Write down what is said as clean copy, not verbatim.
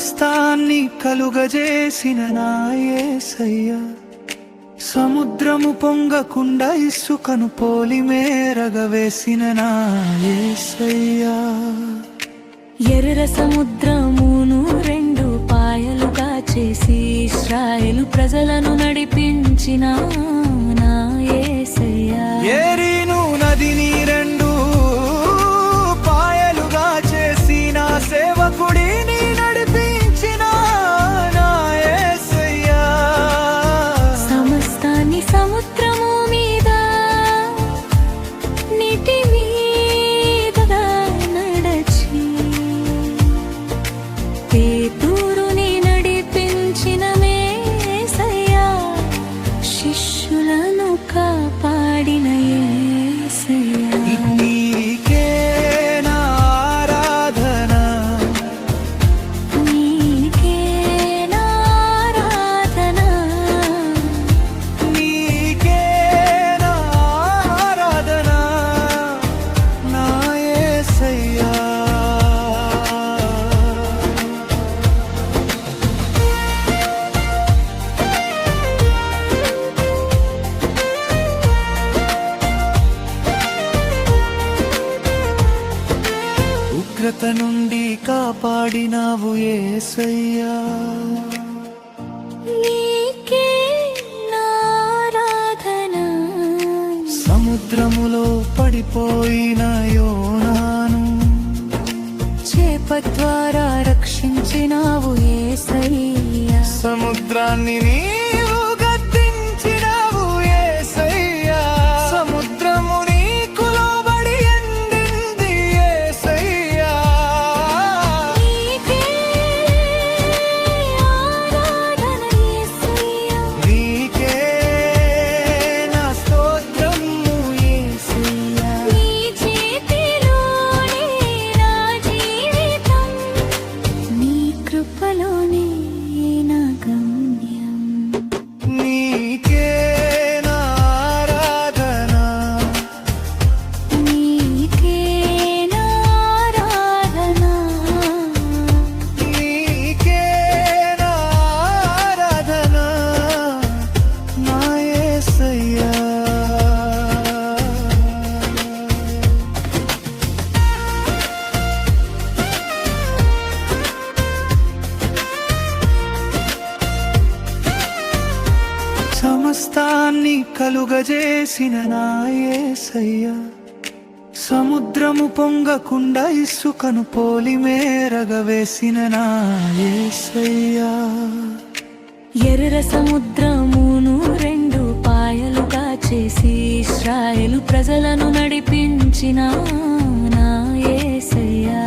సమస్తాన్ని కలుగజేసిన నా యేసయ్యా, సముద్రము పొంగకుండా ఇసుకను పోలి మేరగవేసిన నా యేసయ్యా, ఎర్ర సముద్రమును రెండు పాయలుగా చేసి ఇశ్రాయేలు ప్రజలను నడిపించిన నా యేసయ్యా, ఏరీను నదిని రెండు పాయలుగా చేసి నా సేవకుడిని నడిపించిన నా యేసయ్యా, సమస్తాన్ని సముద్రము మీద నీటి మీదగా నడచి పేతురుని నడిపించిన యేసయ్యా, శిష్యులను కాపాడిన యేసయ్యా, నీకే నా ఆరాధన, నీకే నా ఆరాధన, నీకే నా ఆరాధన, నా యేసయ్యా. ఉగ్రత నుండి కాపాడినావు యేసయ్యా, నీకే నా ఆరాధన, సముద్రములో పడిపోయిన యోనాను చేప ద్వారా రక్షించినావు యేసయ్యా, సముద్రాన్ని నీవు గద్దించినావు యేసయ్యా, సముద్రము నీకు లోబడి ఎండింది యేసయ్యా, నీకే ఆరాధన యేసయ్యా, నీకే నా స్తోత్రము యేసయ్యా, నీ చేతిలోనే నా జీవితం, నీ కృపలోనే నా గమ్యం, నీకే నా ఆరాధన, నీకే నా ఆరాధన, నీకే నా ఆరాధన, నా యేసయ్యా. సమస్తాన్ని కలుగజేసిన నా యేసయ్యా, సముద్రము పొంగకుండా ఇసుకను పోలి మేరగవేసిన నా యేసయ్యా, ఎర్ర సముద్రమును రెండు పాయలుగా చేసి ఇశ్రాయేలు ప్రజలను నడిపించిన నా యేసయ్యా,